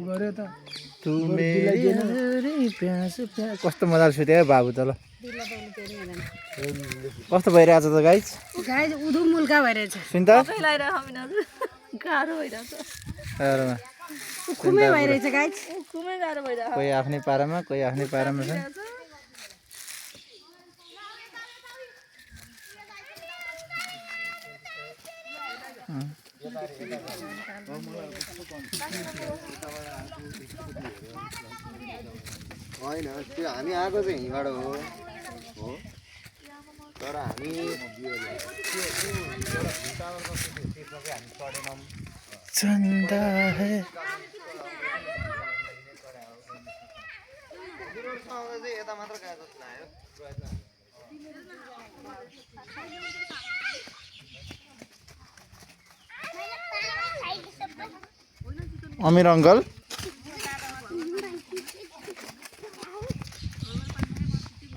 गरे त तु मेरी प्यास प्यास कस्तो मजाले सुत्यो बाबु त ल कस्तो भइरहेछ त गाइज गाइज उधु मुल्का भइरहेछ सुन्दा गाह्रो भइरहेछ हेरमा खुमै भइरहेछ गाइज खुमै गाह्रो भइरहेछ कोही आफ्नै पारामा कोही आफ्नै पारामा छ होइन त्यो हामी आएको चाहिँ यहीँबाट हो तर हामी चन्दा है यता मात्र गए जस्तो लाग्यो अमिर अङ्कल